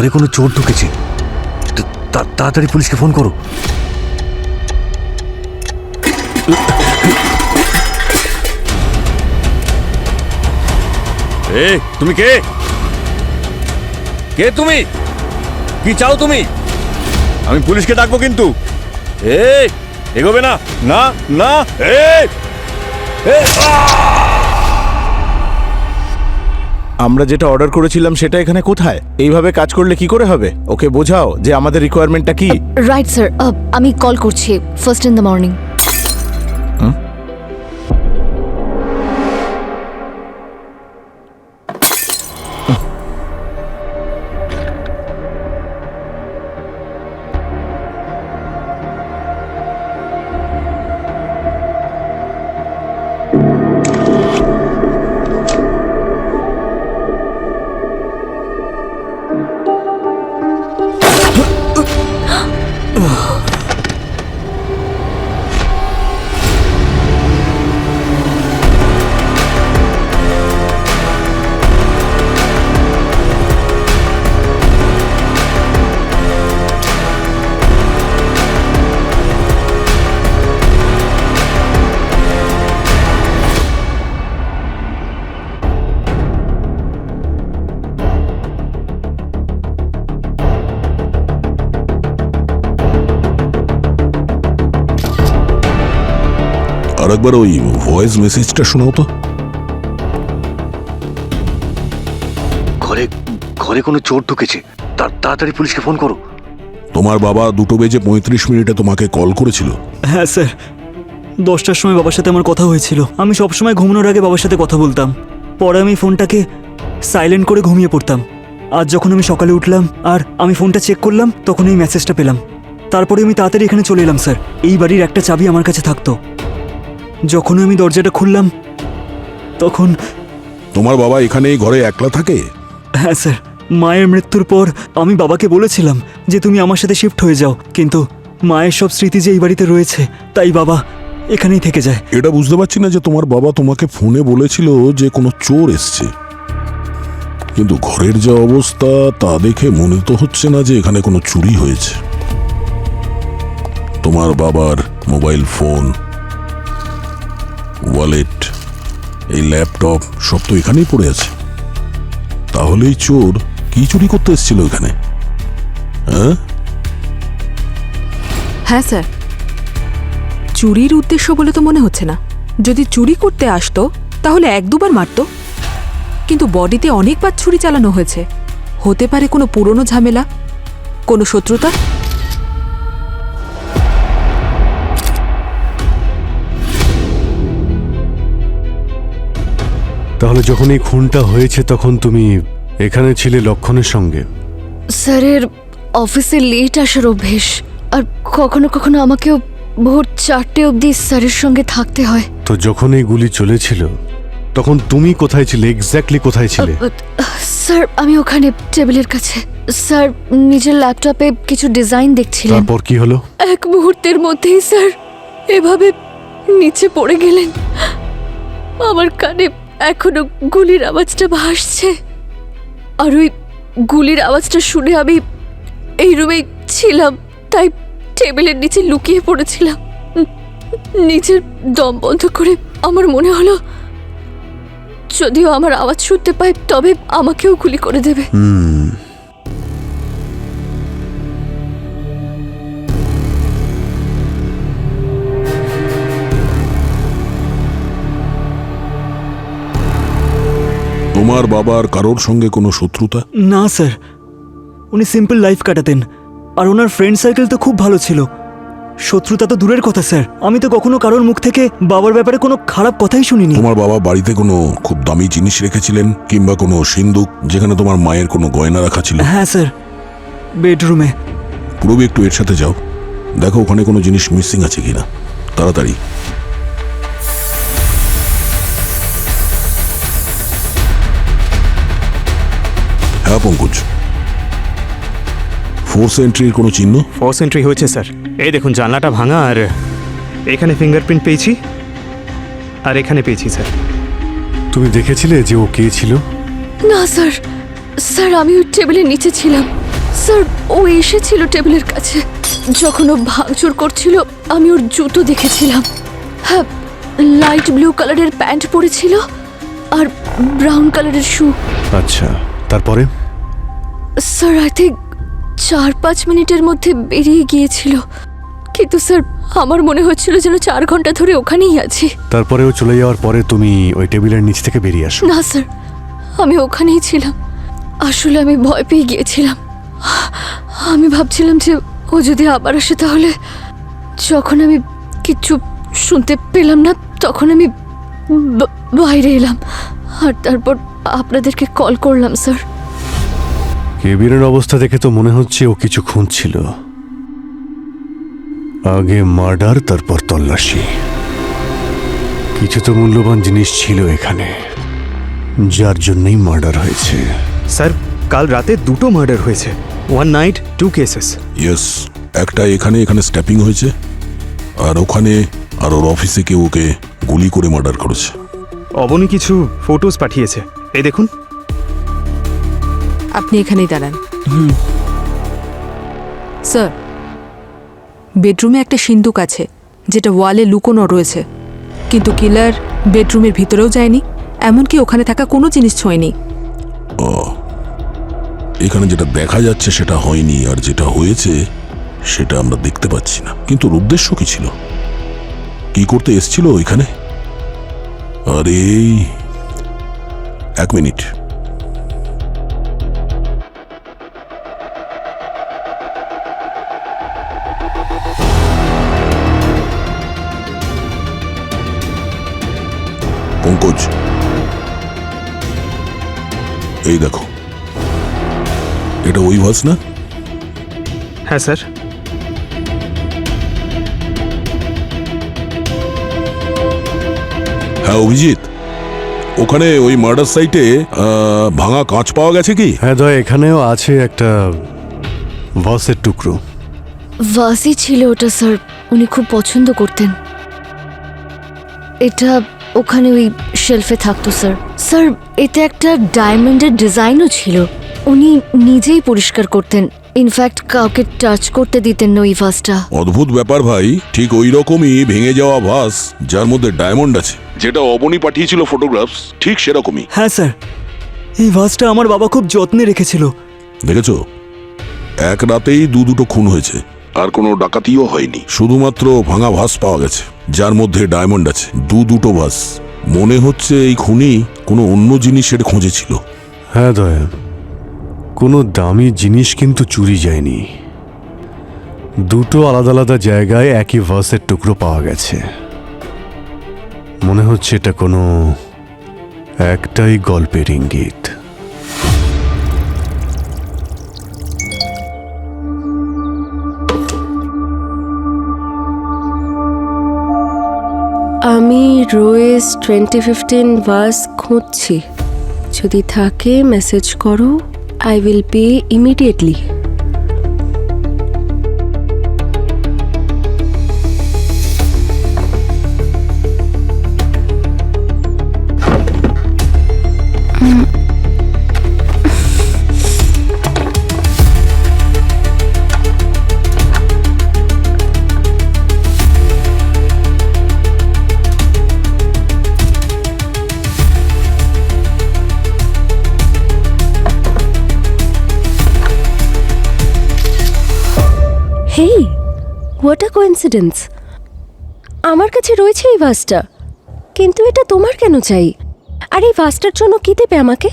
ঘরে কোনো চোর ঢুকেছে, তাড়াতাড়ি পুলিশকে ফোন করো। তুমি কে? কে তুমি? কি চাও তুমি? আমি পুলিশকে ডাকবো কিন্তু। এগোবে না, না না। আমরা যেটা অর্ডার করেছিলাম সেটা এখানে কোথায়? এইভাবে কাজ করলে কি করে হবে? ওকে বোঝাও যে আমাদের রিকোয়ারমেন্টটা কি। রাইট স্যার, আমি কল করছি ফার্স্ট ইন দ্য মর্নিং। আরেকবার ওই ভয়েস মেসেজটা শোনাও তো। ঘরে কোনো চোর ঢুকেছে, তাড়াতাড়ি পুলিশকে ফোন করো। তোমার বাবা 2:35 তোমাকে কল করেছিল? হ্যাঁ স্যার, 10টার সময় বাবার সাথে আমার কথা হয়েছিল। আমি সবসময় ঘুমানোর আগে বাবার সাথে কথা বলতাম, পরে আমি ফোনটাকে সাইলেন্ট করে ঘুমিয়ে পড়তাম। আজ যখন আমি সকালে উঠলাম আর আমি ফোনটা চেক করলাম, তখন এই মেসেজটা পেলাম। তারপরে আমি তাড়াতাড়ি এখানে চলে এলাম স্যার। এই বাড়ির একটা চাবি আমার কাছে থাকতো। যখন আমি দরজাটা খুললাম তখন... তোমার বাবা এখানেই ঘরে একলা থাকে? হ্যাঁ স্যার, মায়ের মৃত্যুর পর আমি বাবাকে বলেছিলাম যে তুমি আমার সাথে শিফট হয়ে যাও, কিন্তু মায়ের সব স্মৃতি যে এই বাড়িতে রয়েছে, তাই বাবা এখানেই থেকে যায়। এটা বুঝতে পারছি না যে তোমার বাবা তোমাকে ফোনে বলেছিল যে কোনো চোর এসছে, কিন্তু ঘরের যে অবস্থা তা দেখে মনে তো হচ্ছে না যে এখানে কোনো চুরি হয়েছে। তোমার বাবার মোবাইল ফোন, ওয়ালেট, এই ল্যাপটপ সব তো এখানেই পড়ে আছে। তাহলে এই চোর কি চুরি করতে এসেছিল এখানে? হ্যাঁ স্যার, চুরির উদ্দেশ্য বলে তো মনে হচ্ছে না। যদি চুরি করতে আসতো তাহলে 1-2বার মারতো, কিন্তু বডিতে অনেকবার ছুরি চালানো হয়েছে। হতে পারে কোনো পুরনো ঝামেলা, কোনো শত্রুতা। তাহলে যখন এই খুনটা হয়েছে তখন তুমি এখানে ছিলে লক্ষণের সঙ্গে? স্যারের অফিসে লেট আসার অভ্যেস, আর কখনো কখনো আমাকেও ভোর 4টে অবধি স্যারের সঙ্গে থাকতে হয়। তো যখন এই গুলি চলেছিল তখন তুমি কোথায় ছিলে? এক্স্যাক্টলি কোথায় ছিলে? স্যার আমি ওখানে টেবিলের কাছে। স্যার নিজের ল্যাপটপে কিছু ডিজাইন দেখছিলেন। তারপর কি হলো? এক মুহূর্তের মধ্যেই স্যার এভাবে নিচে পড়ে গেলেন। আমার কানে এখনো গুলির আওয়াজটা ভাসছে, আর ওই গুলির আওয়াজটা শুনে আমি এই রুমেই ছিলাম, তাই টেবিলের নিচে লুকিয়ে পড়েছিলাম। নিজের দম বন্ধ করে আমার মনে হলো যদিও আমার আওয়াজ শুনতে পায় তবে আমাকেও গুলি করে দেবে। তোমার বাবার কারোর সঙ্গে কোনো শত্রুতা? না স্যার, উনি সিম্পল লাইফ কাটাতেন, আর ওনার ফ্রেন্ড সার্কেল তো খুব ভালো ছিল। শত্রুতা তো দূরের কথা স্যার, আমি তো কখনো কারোর মুখ থেকে বাবার ব্যাপারে কোনো খারাপ কথাই শুনিনি। তোমার বাবা বাড়িতে কোনো খুব দামি জিনিস রেখেছিলেন, কিংবা কোনো সিন্দুক যেখানে তোমার মায়ের কোনো গয়না রাখা ছিল? হ্যাঁ স্যার, বেডরুমে। পূর্বে একটু এর সাথে যাও, দেখো ওখানে কোনো জিনিস মিসিং আছে কিনা। তাড়াতাড়ি। হ্যাঁ পঙ্কজ, ফোর্স এন্ট্রির কোনো চিহ্ন? ফোর্স এন্ট্রি হয়েছে স্যার। এই দেখুন, জানলাটা ভাঙা, আর এখানে ফিঙ্গারপ্রিন্ট পেয়েছি, আর এখানে পেয়েছি স্যার। তুমি দেখেছিলে যে ও কে ছিল? না স্যার, স্যার আমি ওই টেবিলের নিচে ছিলাম। স্যার ও এসেছিল টেবিলের কাছে, যখন ও ভাঙচুর করছিল আমি ওর জুতো দেখেছিলাম। হ্যাঁ, লাইট ব্লু কালারের প্যান্ট পরেছিল আর ব্রাউন কালারের শু। আচ্ছা, তারপরে? স্যার আই থিঙ্ক 4-5 মিনিটের মধ্যে বেরিয়ে গিয়েছিল, কিন্তু স্যার আমার মনে হচ্ছিল যেন 4 ঘন্টা ধরে ওখানেই আছি। তারপরেও চলে যাওয়ার পরে তুমি ওই টেবিলের নিচ থেকে বেরিয়ে আসো? না স্যার, আমি ওখানেই ছিলাম। আসলে আমি ভয় পেয়ে গিয়েছিলাম। আমি ভাবছিলাম যে ও যদি আবার আসে তাহলে। যখন আমি কিচ্ছু শুনতে পেলাম না তখন আমি বাইরে এলাম আর তারপর আপনাদেরকে কল করলাম স্যার। কেবিনের অবস্থা দেখে তো মনে হচ্ছে ও কিছু খুঁজছিল। আগে মার্ডার, তারপর তল্লাশি। কিছু তো মূল্যবান জিনিস ছিল এখানে, যার জন্যই মার্ডার হয়েছে। স্যার, কাল রাতে 2টো মার্ডার হয়েছে। 1 নাইট 2 কেসেস। ইয়েস, একটা এখানে স্ট্যাপিং হয়েছে, আর ওখানে আর ওর অফিসে কেউ ওকে গুলি করে মার্ডার করেছে। অবনী কিছু ফটোজ পাঠিয়েছে, এই দেখুন। আপনি এখানেই দাঁড়ান। স্যার, বেডরুমে একটা সিন্দুক আছে যেটা ওয়ালে লুকোনো রয়েছে, কিন্তু কিলার বেডরুমের ভিতরেও যায়নি, এমনকি ওখানে থাকা কোনো জিনিস ছোঁয়নি। এখানে যেটা দেখা যাচ্ছে সেটা হয়নি, আর যেটা হয়েছে সেটা আমরা দেখতে পাচ্ছি না। কিন্তু ওর উদ্দেশ্য কি ছিল? কি করতে এসেছিল এখানে? আর এই 1 মিনিট, পঙ্কজ, এই দেখো, এটা ওই ভাস না? হ্যাঁ স্যার। হ্যাঁ অভিজিৎ, ওখানে ওই মার্ডার সাইটে ভাঙা কাঁচ পাওয়া গেছে কি? হ্যাঁ দয়া, এখানেও আছে একটা ভাসের টুকরো। ভাসই ছিল ওটা স্যার, উনি খুব পছন্দ করতেন। এটা ওখানে ওই শেলফে থাকতো স্যার। স্যার, এতে একটা ডায়মন্ডের ডিজাইনও ছিল। উনি নিজেই পরিষ্কার করতেন, ইনফ্যাক্ট কাউকে টাচ করতে দিতেন না ওই ভাসটা। অদ্ভুত ব্যাপার ভাই, ঠিক ওই রকমই ভেঙে যাওয়া ভাস যার মধ্যে ডায়মন্ড আছে, যেটা অবনী পাঠিয়েছিল ফটোগ্রাফস, ঠিক সেরকমই। হ্যাঁ স্যার, এই ভাসটা আমার বাবা খুব যত্নে রেখেছিল। দেখেছো, এক রাতেই দুটো খুন হয়েছে, আর কোনো ডাকাতিও হয়নি। শুধুমাত্র ভাঙা ভাস পাওয়া গেছে যার মধ্যে ডায়মন্ড আছে। দুটো ভাস। মনে হচ্ছে এই খুনি কোনো অন্য জিনিসের খোঁজে ছিল। হ্যাঁ দয়া, কোনো দামি জিনিস কিন্তু চুরি যায়নি। 2টো আলাদা আলাদা জায়গায় একই ভাসের টুকরো পাওয়া গেছে। মনে হচ্ছে এটা কোনো একটাই গল্পের ইঙ্গিত। আমি রোয়েস 2015 ভাস খুঁজছি। যদি থাকে মেসেজ করো, I will pay immediately. Hey, what a coincidence! আমার কাছে রয়েছে এই ভাসটা, কিন্তু এটা তোমার কেন চাই? আর এই ভাসটার জন্য কি দেবে আমাকে?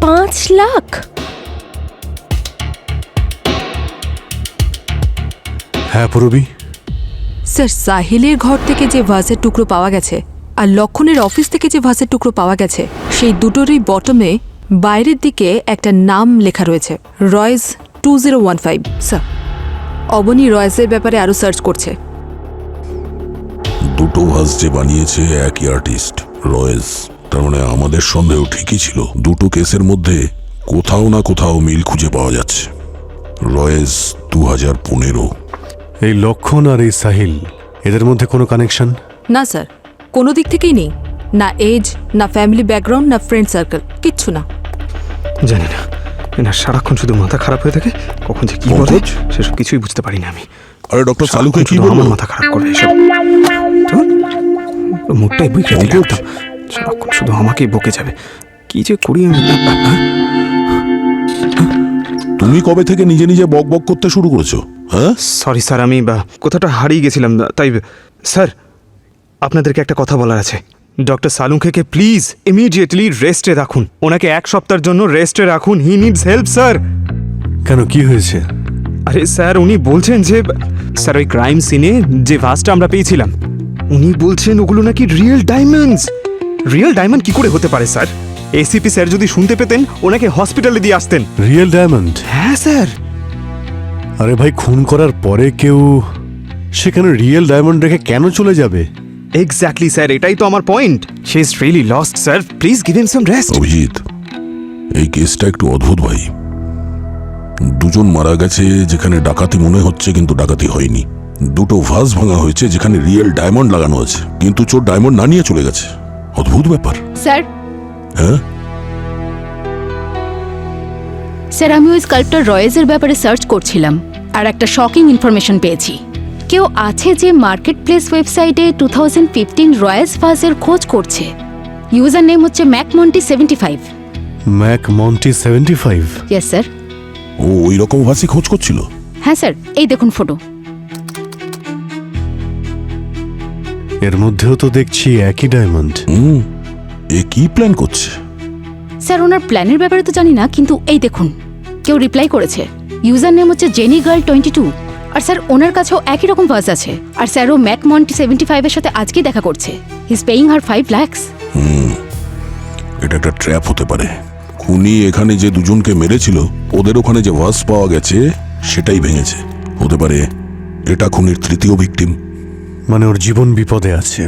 $5 লাখ! হ্যাঁ পূরবী, স্যার, সাহিলের ঘর থেকে যে ভাসের টুকরো পাওয়া গেছে আর লক্ষণের অফিস থেকে যে ভাসের টুকরো পাওয়া গেছে, সেই দুটোরই বটমে বাইরের দিকে একটা নাম লেখা রয়েছে, রয়েস 2015। স্যার, অবনী রয়েসের ব্যাপারে আরও সার্চ করছে। দুটো ভাস যে বানিয়েছে একই আর্টিস্ট, রয়েস। তার মানে আমাদের সন্দেহ ঠিকই ছিল। দুটো কেসের মধ্যে কোথাও না কোথাও মিল খুঁজে পাওয়া যাচ্ছে। রয়েস 2015। এই লক্ষণ আর এই সাহিল, এদের মধ্যে কোনো কানেকশন? না স্যার, কোনো দিক থেকেই নেই। না এজ, না ফ্যামিলি ব্যাকগ্রাউন্ড, না ফ্রেন্ড সার্কেল, কিচ্ছু না। জানি না, না সারাক্ষণ শুধু মাথা খারাপ হয়ে থাকে, কখন যে কি বলে পঙ্কজ? সেসব কিছুই বুঝতে পারি না আমি। আরে ডক্টর সালুকে সারাক্ষণ কি শুধু বললো? আমার মাথা খারাপ করে এসব। মুখটাই বুঝে দিলে পঙ্কজ? একদম। সারাক্ষণ শুধু আমাকেই বকে যাবে, কি যে করি আমি। তুমি কবে থেকে নিজে নিজে বক বক করতে শুরু করেছো? হ্যাঁ, সরি স্যার, আমি কোথাটা হারিয়ে গেছিলাম, তাই স্যার আপনাদেরকে একটা কথা বলার আছে। ডক্টর সালুঙ্খেকে প্লিজ ইমিডিয়েটলি রেস্টে রাখুন, ওনাকে 1 সপ্তাহের জন্য রেস্টে রাখুন। হি নিডস হেল্প স্যার। কেন, কি হয়েছে? আরে স্যার, উনি বলছেন যে স্যার ওই ক্রাইম সিনে যে ভাসটা আমরা পেয়েছিলাম, উনি বলছেন ওগুলো নাকি রিয়েল ডায়মন্ডস। রিয়েল ডায়মন্ড কি করে হতে পারে স্যার? এসিপি স্যার যদি শুনতে পেতেন ওনাকে হসপিটালে দিয়ে আসতেন। Real diamond? হ্যাঁ স্যার। আরে ভাই, খুন করার পরে কেউ সেখানে রিয়েল ডায়মন্ড রেখে কেন চলে যাবে? এক্স্যাক্টলি স্যার, এটাই তো আমার point. She is really lost sir, please give him some rest. Abhijit, এই কেসটা একটু অদ্ভুত ভাই। দুজন মারা গেছে যেখানে ডাকাতি মনে হচ্ছে কিন্তু ডাকাতি হয়নি। দুটো ভাস ভাঙা হয়েছে যেখানে রিয়েল ডায়মন্ড লাগানো আছে, কিন্তু চোর ডায়মন্ড না নিয়ে চলে গেছে। অদ্ভুত ব্যাপার। স্যার, হ্যাঁ, স্যার আমি ওই স্কাল্পটার রয়েজের ব্যাপারে সার্চ করছিলাম আর একটা শকিং ইনফরমেশন পেয়েছি। কেউ আছে যে মার্কেট প্লেস ওয়েবসাইটে 2015 রয়েস ভাসের খোঁজ করছে। ইউজার নেম হচ্ছে ম্যাকমন্টি75। Mac Monty 75? Yes sir. ও ওই রকম ভাসি খোঁজ করছিল। হ্যাঁ স্যার, এই দেখুন ফটো। এর মধ্যেও তো দেখছি একই ডায়মন্ড। এ কি প্ল্যান করছে? স্যার ওনার প্ল্যানের ব্যাপারে তো জানি না, কিন্তু এই দেখুন কেউ রিপ্লাই করেছে। ইউজার নেম হচ্ছে জেনি গার্ল 22। আর স্যার ওনার কাছেও একই রকম ভাস আছে। আর স্যার ও ম্যাকমন্টি75 এর সাথে আজকেই দেখা করছে। He is paying her 5 lakhs। এটা একটা ট্র্যাপ হতে পারে। খুনি এখানে যে দুজনকে মেরেছিল ওদের ওখানে যে ভাস পাওয়া গেছে সেটাই ভেঙেছে। হতে পারে এটা খুনির তৃতীয় ভিকটিম। মানে ওর জীবন বিপদে আছে।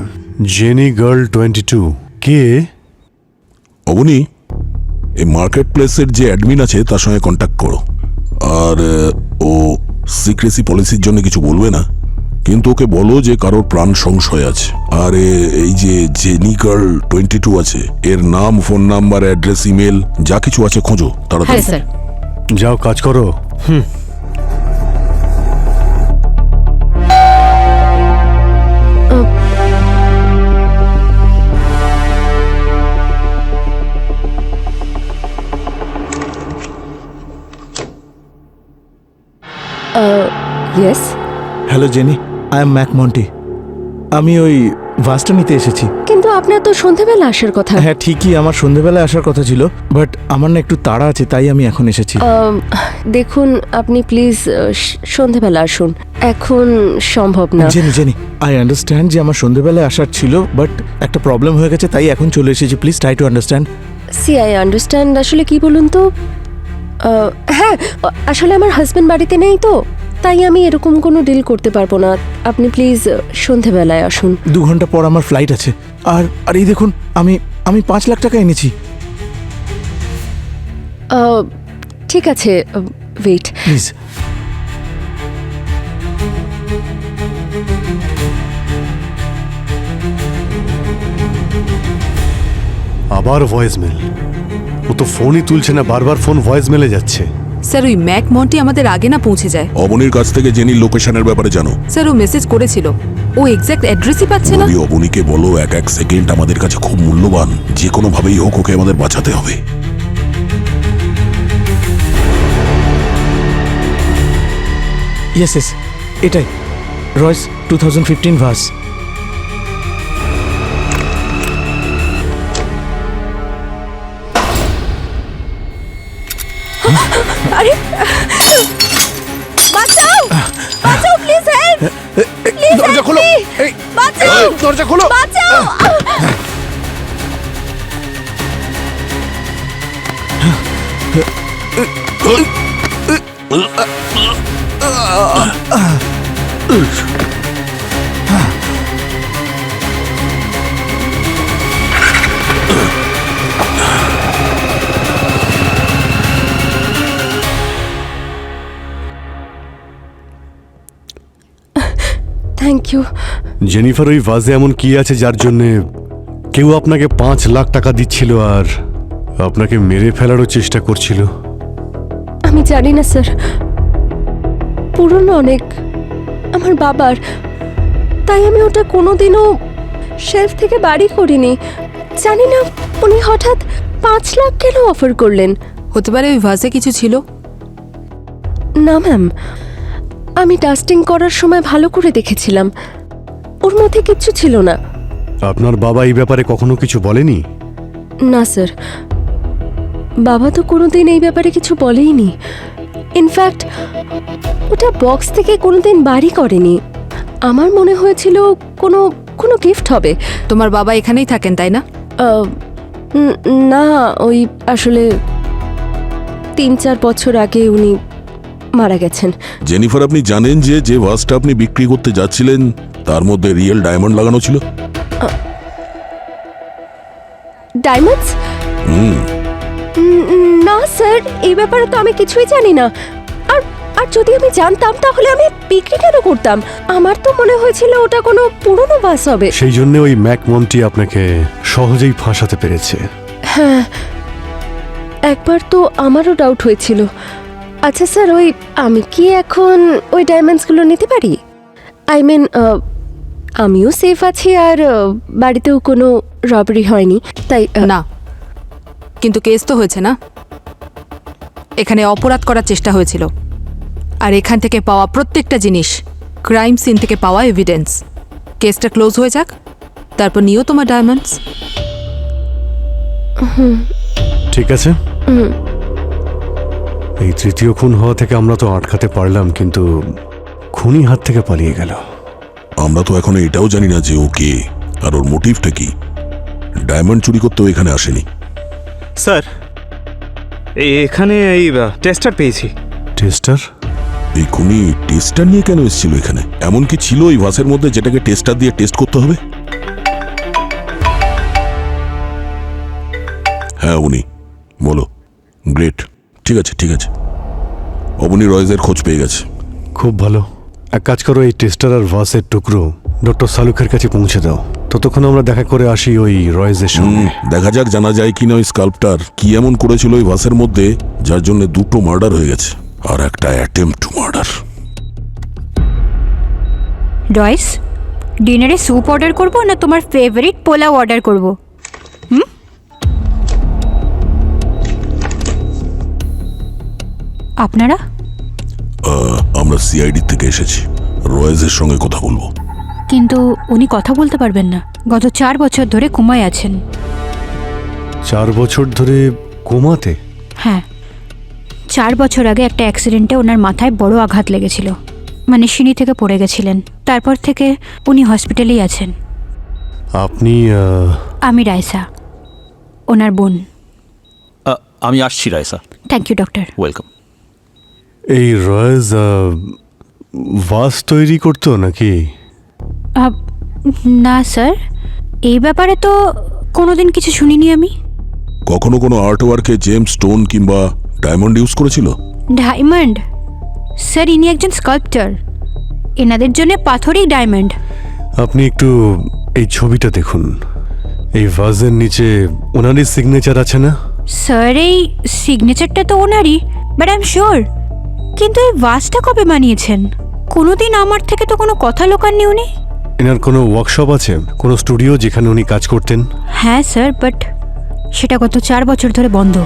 জেনি গার্ল 22 কে? অবনি, এই মার্কেট প্লেসের যে অ্যাডমিন আছে তার সঙ্গে কন্ট্যাক্ট করো। আর ও সিক্রেসি পলিসির জন্য কিছু বলবে না, কিন্তু ওকে বলো যে কারোর প্রাণ সংশয় আছে। আর এই যে জেনি গার্ল 22 আছে, এর নাম, ফোন নাম্বার, অ্যাড্রেস, ইমেল যা কিছু আছে খোঁজো হ্যাঁ তাড়াতাড়ি। স্যার। যাও, কাজ করো। Yes. Hello Jenny, I am Mac Monty. আমি ওই ভাসটা নিতে এসেছি। কিন্তু আপনার তো সন্ধেবেলা আসার কথা। হ্যাঁ ঠিকই, আমার সন্ধেবেলায় আসার কথা ছিল, বাট আমার না একটু তাড়া আছে, তাই আমি এখন এসেছি। দেখুন আপনি প্লিজ সন্ধেবেলা আসুন, এখন সম্ভব না। জেনি জেনি, আই আন্ডারস্ট্যান্ড যে আমার সন্ধেবেলায় আসার ছিল, বাট একটা প্রবলেম হয়ে গেছে তাই এখন চলে এসেছি। Please try to understand. See I understand. আসলে কি বলুন তো, হ্যাঁ আসলে আমার হাজব্যান্ড বাড়িতে নেই তো, তাই আমি এরকম কোনো ডিল করতে পারবো না। আপনি প্লিজ সন্ধেবেলায় আসুন। 2 ঘন্টা পর আমার ফ্লাইট আছে। আর আর এই দেখুন, আমি 5 লাখ টাকা এনেছি। ঠিক আছে, ওয়েট। প্লিজ। আবার ভয়েস মেল? ও তো ফোনই তুলছে না, বারবার ফোন ভয়েস মেলে যাচ্ছে। স্যার ওই ম্যাক মন্টি আমাদের আগে না পৌঁছে যায়। অবনির কাছ থেকে জেনির লোকেশনের ব্যাপারে জানো। স্যার ও মেসেজ করেছিল, ও এক্স্যাক্ট অ্যাড্রেসই পাচ্ছে না। ওই অবনিকে বলো এক এক সেকেন্ড আমাদের কাছে খুব মূল্যবান, যে কোনো ভাবেই হোক ওকে আমাদের বাঁচাতে হবে। ইয়েস ইয়েস, এটাই রয়েস 2015 ভাস। আরে বাঁচাও, বাঁচাও প্লিজ, হেল্প, দরজা খোলো, এই বাঁচাও, দরজা খোলো। বাঁচাও। Thank you. জেনিফার, ওই ভাজে এমন কি আছে যার জন্যে কেউ আপনাকে 5 লাখ টাকা দিচ্ছিল আর আপনাকে মেরে ফেলারও চেষ্টা করছিল। আমি জানি না স্যার, পুরনো অনেক আমার বাবার, তাই আমি ওটা কোনোদিনও শেলফ থেকে বাড়ি করিনি। জানি না উনি হঠাৎ 5 লাখ কেন অফার করলেন। হতে পারে ওই ভাসে কিছু ছিল। না ম্যাম, আমি ডাস্টিং করার সময় ভালো করে দেখেছিলাম, ওর মধ্যে কিচ্ছু ছিল না। আপনার বাবা এই ব্যাপারে কখনো কিছু বলেনি? না স্যার, বাবা তো কোনোদিন এই ব্যাপারে কিছু বলেইনি। ইনফ্যাক্ট ওটা বক্স থেকে কোনোদিন বাড়ি করেনি। আমার মনে হয়েছিল কোনো কোনো গিফট হবে। তোমার বাবা এখানেই থাকেন তাই না? না, ওই আসলে 3-4 বছর আগে উনি মারা গেছেন। জেনিফার, আপনি জানেন যে যে ভাসটা আপনি বিক্রি করতে যাচ্ছিলেন তার মধ্যে রিয়েল ডায়মন্ড লাগানো ছিল? ডায়মন্ডস? না স্যার, এই ব্যাপারে তো আমি কিছুই জানি না। আর আর যদি আমি জানতাম তাহলে আমি বিক্রি কেন করতাম? আমার তো মনে হয়েছিল ওটা কোনো পুরনো বাস হবে। সেই জন্য ওই ম্যাকমন্টি আপনাকে সহজেই ফাঁসাতে পেরেছে। হ্যাঁ, একবার তো আমারও ডাউট হয়েছিল। আচ্ছা স্যার, ওই আমি কি এখন ওই ডায়মন্ডসগুলো নিতে পারি? আই মিন, আমিও সেফ আছি আর বাড়িতেও কোনো রবারি হয়নি, তাই না, কিন্তু কেস তো হয়েছে না? এখানে অপরাধ করার চেষ্টা হয়েছিল, আর এখান থেকে পাওয়া প্রত্যেকটা জিনিস ক্রাইম সিন থেকে পাওয়া এভিডেন্স। কেসটা ক্লোজ হয়ে যাক, তারপর নিও তোমার ডায়মন্ডস। ঠিক আছে, এই তৃতীয় খুন হওয়া থেকে আমরা তো আটকাতে পারলাম, কিন্তু খুনি হাত থেকে পালিয়ে গেল। আমরা তো এখনো এটাও জানি না যে ও কে আর ওর মোটিভটা কি। ডায়মন্ড চুরি করতেও এখানে আসেনি। স্যার, এখানে এই টেস্টার পেয়েছি। টেস্টার? এই খুনি টেস্টার নিয়ে কেন এসেছিল এখানে? এমন কি ছিল এই ভাসের মধ্যে যেটাকে টেস্টার দিয়ে টেস্ট করতে হবে? হ্যাঁ উনি, বলো। গ্রেট, ঠিক আছে ঠিক আছে। অবনী রয়েজের খোঁজ পেয়ে গেছে। খুব ভালো। এক কাজ করো, এই টেস্টার আর ভাসের টুকরো ডক্টর সালুকের কাছে পৌঁছে দাও। ততক্ষণ আমরা দেখা করে আসি ওই রয়েজের সঙ্গে। দেখা যাক জানা যায় কিনা ওই স্কাল্পটার কি এমন করেছিল ওই ভাসের মধ্যে যার জন্য 2টো মার্ডার হয়ে গেছে আর একটা অ্যাটেম্পট টু মার্ডার। রয়েস, ডিনারে স্যুপ অর্ডার করব না তোমার ফেভারিট পোলাও অর্ডার করব? আপনারা? আমরা সিআইডি থেকে এসেছি, রয়েজের সঙ্গে কথা বলবো। কিন্তু উনি কথা বলতে পারবেন না। গত 4 বছর ধরে কোমায় আছেন। 4 বছর ধরে কোমাতে? হ্যাঁ, 4 বছর আগে একটা অ্যাক্সিডেন্টে ওনার মাথায় বড় আঘাত লেগেছিল, মানে সিঁড়ি থেকে পড়ে গেছিলেন। তারপর থেকে উনি হসপিটালেই আছেন। আপনি? আমি রাইসা, ওনার বোন। আমি আসছি Raisa. Thank you doctor. Welcome. এই রয়েজ ভাস তৈরি করতো নাকি? না স্যার, এই ব্যাপারে তো কোনোদিন কিছু শুনিনি আমি। কখনো কোনো আর্ট ওয়ার্কে জেমস স্টোন কিংবা ডায়মন্ড ইউজ করেছিল? ডায়মন্ড? স্যার, ইনি একজন স্কাল্পচার, এনাদের জন্য পাথরই ডায়মন্ড। আপনি একটু এই ছবিটা দেখুন, এই ভাজের নিচে ওনারই সিগনেচার আছে না? স্যার, এই সিগনেচারটা তো ওনারই, বাট আই এম শিওর। কিন্তু এই ভাসটা কবে বানিয়েছেন? কোনোদিন আমার থেকে তো কোনো কথা লোকাননি উনি। এনার কোনো ওয়ার্কশপ আছে, কোনো স্টুডিও যেখানে উনি কাজ করতেন? হ্যাঁ স্যার, বাট সেটা গত 4 বছর ধরে বন্ধ।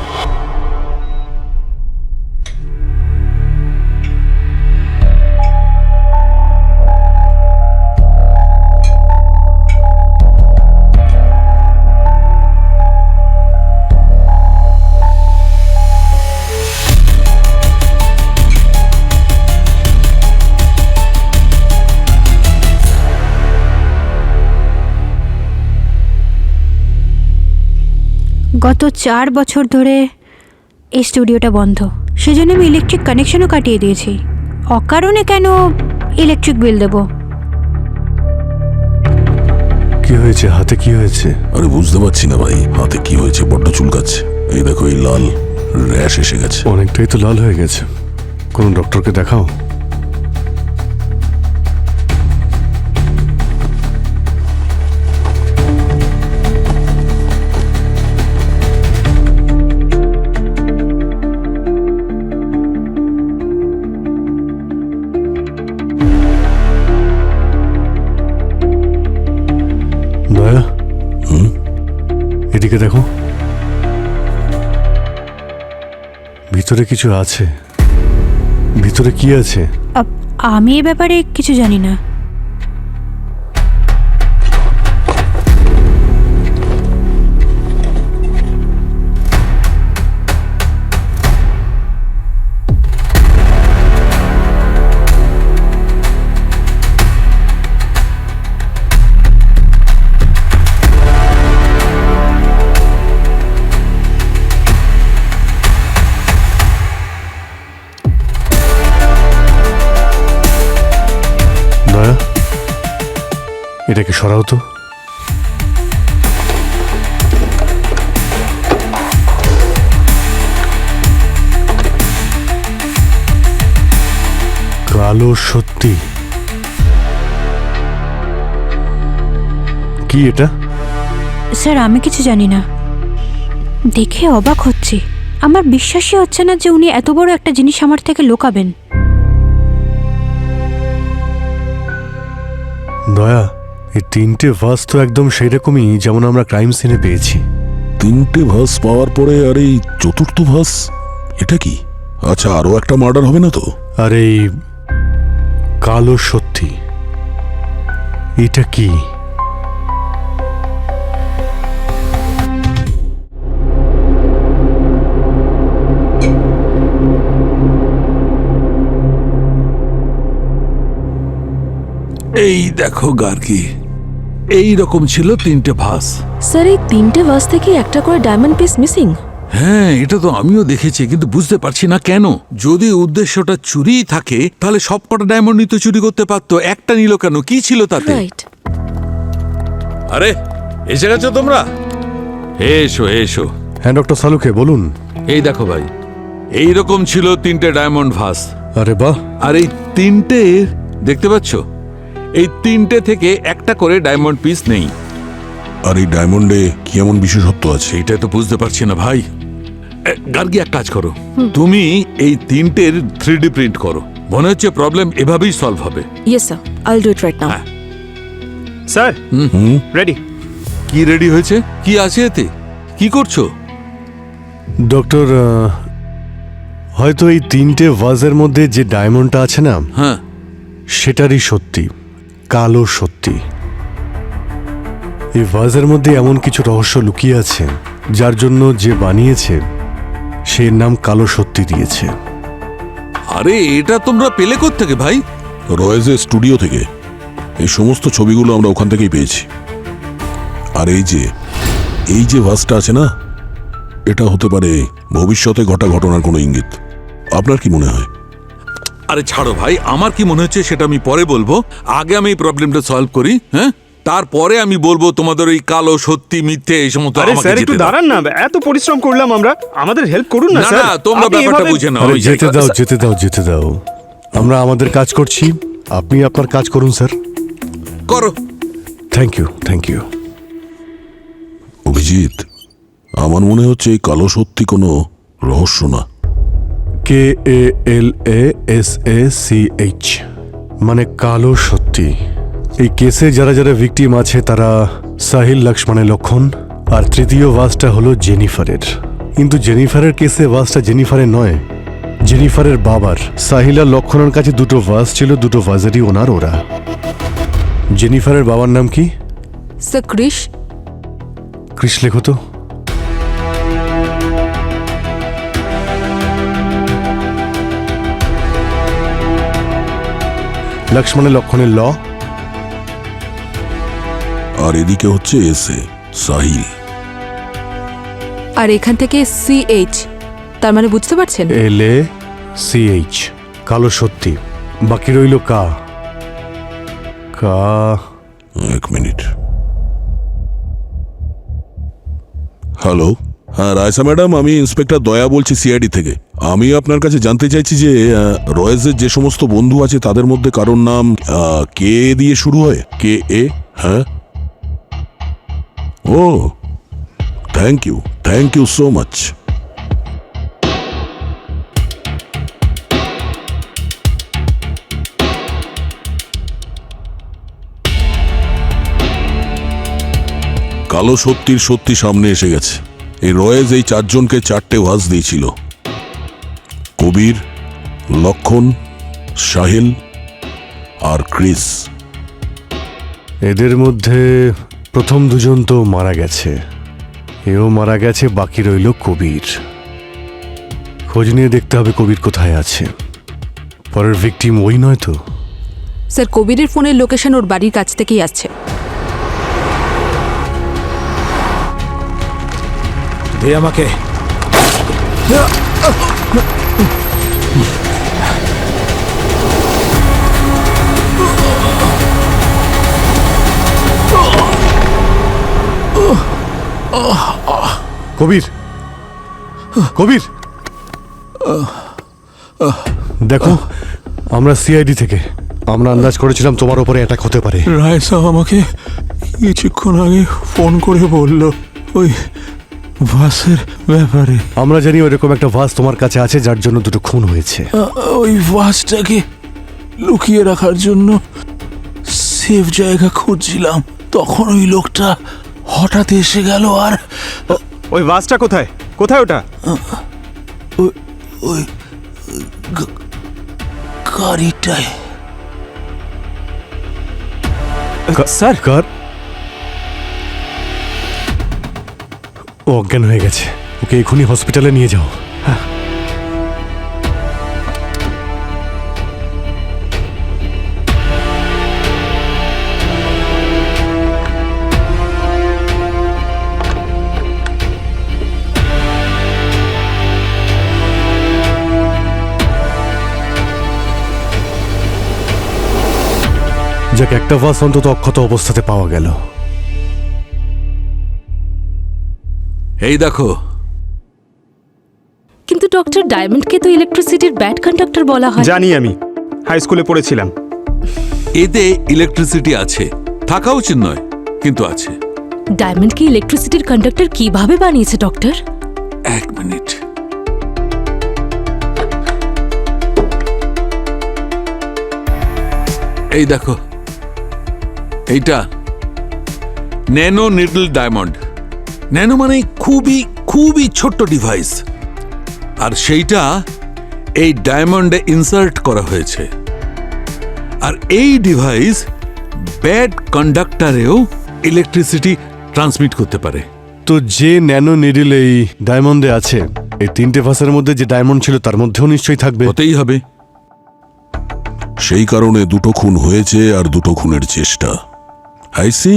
গত 4 বছর ধরে এই স্টুডিওটা বন্ধ, সেজন্য আমি ইলেকট্রিক কানেকশনও কাটিয়ে দিয়েছি। অকারণে কেন ইলেকট্রিক বিল দেব? কি হয়েছে হাতে? কি হয়েছে? আরে বুঝতে পারছি না ভাই, হাতে কি হয়েছে, বড্ড চুলকাচ্ছে। এই দেখো, এই লাল র্যাশ এসে গেছে। অনেকটাই তো লাল হয়ে গেছে। কোনো ডক্টরকে দেখাও। ভিতরে কিছু আছে। ভিতরে কি আছে? আমি এ ব্যাপারে কিছু জানি না। দয়া, এটাকে সরাও তো। কালো সত্যি কি এটা? স্যার আমি কিছু জানি না, দেখে অবাক হচ্ছি। আমার বিশ্বাসই হচ্ছে না যে উনি এত বড় একটা জিনিস আমার থেকে লুকাবেন। দয়া, এই 3টে ভাস তো একদম সেই রকমই যেমন আমরা ক্রাইম সিনে পেয়েছি। 3টে ভাস পাওয়ার পরে আর এই 4র্থ ভাস এটা কি? আচ্ছা, আরো একটা মার্ডার হবে না তো? আর এই কালো সত্যি এটা কি? এই দেখো গার্গী, এই রকম ছিল 3টে ভাস। স্যার এই 3টে ভাস থেকে একটা করে ডায়মন্ড পিস মিসিং। হ্যাঁ, এটা তো আমিও দেখেছি, কিন্তু বুঝতে পারছি না কেন। যদি উদ্দেশ্যটা চুরিই থাকে তাহলে সবকটা ডায়মন্ডই তো চুরি করতে পারতো, একটা নিল কেন? কি ছিল তাতে? রাইট। আরে এসে গেছো তোমরা? এসো এসো। হ্যাঁ ডক্টর সালুকে বলুন। এই দেখো ভাই, এই রকম ছিল 3টে ডায়মন্ড ভাস। আরে বাহ। আর এই 3টে দেখতে পাচ্ছ, এই 3টে থেকে একটা করে ডায়মন্ড পিস নেই। আর এই ডায়মন্ডে কি এমন বিশেষত্ব আছে? এটা তো বুঝতে পারছি না ভাই। গার্গী, এক কাজ করো, তুমি এই 3টের 3D প্রিন্ট করো। মনে হচ্ছে প্রবলেম এভাবেই সলভ হবে। Yes sir, I will do it right now. Sir ready. কি রেডি হয়েছে? কি আছে এতে? কি করছো? ডক্টর, হয়তো এই 3টে ভাজের মধ্যে যে ডায়মন্ডটা আছে না, হ্যাঁ, সেটারই সত্যি, কালো সত্যি। এই ভাজের মধ্যে এমন কিছু রহস্য লুকিয়ে আছে যার জন্য যে বানিয়েছে সে নাম কালো সত্যি দিয়েছে। আরে এটা তোমরা পেলে কোত্থেকে ভাই? রয়েজের স্টুডিও থেকে। এই সমস্ত ছবিগুলো আমরা ওখান থেকেই পেয়েছি। আর এই যে ভাসটা আছে না, এটা হতে পারে ভবিষ্যতে ঘটা ঘটনার কোনো ইঙ্গিত। আপনার কি মনে হয়? আরে ছাড়ো ভাই, আমার কি মনে হচ্ছে সেটা আমি পরে বলবো। আগে আমি এই প্রবলেমটা সলভ করি, হ্যাঁ? তারপরে আমি বলবো তোমাদের ওই কালো সত্যি মিথ্যে এই সমস্ত। আরে স্যার একটু দাঁড়ান না, এত পরিশ্রম করলাম আমরা, আমাদের হেল্প করুন না স্যার। না, তোমরা ব্যাপারটা বুঝে নাও। আরে যেতে দাও। আমরা আমাদের কাজ করছি, আপনি আপনার কাজ করুন স্যার। করো। Thank you. অভিজিৎ, আমার মনে হচ্ছে এই কালো সত্যি কোনো রহস্য না। KALASACH মানে কালো সত্যি। এই কেসে যারা যারা ভিকটিম আছে তারা সাহিল, লক্ষ্মণের লক্ষণ, আর তৃতীয় ভাসটা হলো জেনিফারের। কিন্তু জেনিফারের কেসে ভাসটা জেনিফারের নয়, জেনিফারের বাবার। সাহিল আর লক্ষণের কাছে 2টো ভাস ছিল, 2টো ভাসেরই ওনার ওরা। জেনিফারের বাবার নাম কি? স্যার ক্রিশ। ক্রিশ লেখো তো। লক্ষ্মণের লক্ষণের ল। আর এদিকে হচ্ছে এসে সাহিল। আর এখান থেকে CH, তার মানে বুঝতে পারছেন? LACH কালো সত্যি। বাকি রইল কা। এক মিনিট। হ্যালো, হ্যাঁ রায়সা ম্যাডাম, আমি ইন্সপেক্টর দয়া বলছি CID থেকে। আমি আপনার কাছে জানতে চাইছি যে রয়েজের যে সমস্ত বন্ধু আছে তাদের মধ্যে কারোর নাম কে দিয়ে শুরু হয়? KA? হ্যাঁ। ও থ্যাংক ইউ সো মাচ। কালো সত্যির সত্যি সামনে এসে গেছে। এই রয়েজ এই 4জনকে 4টে ভাস দিয়েছিল। কবির, লক্ষণ, সাহিল আর ক্রিস। এদের মধ্যে প্রথম দুজন তো মারা গেছে, এও মারা গেছে, বাকি রইল কবির। খোঁজ নিয়ে দেখতে হবে কবির কোথায় আছে। পরের ভিকটিম ওই নয় তো? স্যার, কবিরের ফোনের লোকেশন ওর বাড়ির কাছ থেকেই আসছে। দে আমাকে। কবির, কবির, দেখো আমরা সিআইডি থেকে, আমরা আন্দাজ করেছিলাম তোমার উপরে অ্যাটাক হতে পারে। রায় সাহেব আমাকে কিছুক্ষণ আগে ফোন করে বলল ওই ভাসের ব্যাপারে। আমরা জানি ওইরকম একটা ভাস তোমার কাছে আছে যার জন্য দুটো খুন হয়েছে। ওই ভাসটাকে লুকিয়ে রাখার জন্য সেফ জায়গা খুঁজছিলাম, তখন ওই লোকটা হঠাৎ এসে গেল। আর ওই ভাসটা কোথায়? কোথায় ওটা? ওই গাড়িটায়। স্যার, কার? ও অজ্ঞান হয়ে গেছে, ওকে এখনই হসপিটালে নিয়ে যাও। হ্যাঁ। যাক, একটা ভাস অন্তত অক্ষত অবস্থাতে পাওয়া গেল। এই দেখো, কিন্তু ডক্টর ডায়মন্ডকে তো ইলেকট্রিসিটির ব্যাড কন্ডাক্টর বলা হয়। জানি, আমি হাই স্কুলে পড়েছিলাম। এতে ইলেকট্রিসিটি আছে, থাকা উচিত নয় কিন্তু আছে। ডায়মন্ডকে ইলেকট্রিসিটির কন্ডাক্টর কিভাবে বানিয়েছে ডক্টর? এক মিনিট। এই দেখো, এইটা ন্যানো নিডল ডায়মন্ড। ন্যানো মানে খুবই খুবই ছোট্ট ডিভাইস, আর সেইটা এই ডায়মন্ডে ইনসার্ট করা হয়েছে। আর এই ডিভাইস ব্যাড কন্ডাক্টরেও ইলেকট্রিসিটি ট্রান্সমিট করতে পারে। তো যে ন্যানো নিডল এই ডায়মন্ডে আছে, এই তিনটে ভাসের মধ্যে যে ডায়মন্ড ছিল তার মধ্যেও নিশ্চয়ই থাকবে। হতেই হবে। সেই কারণে দুটো খুন হয়েছে আর দুটো খুনের চেষ্টা। আইসি,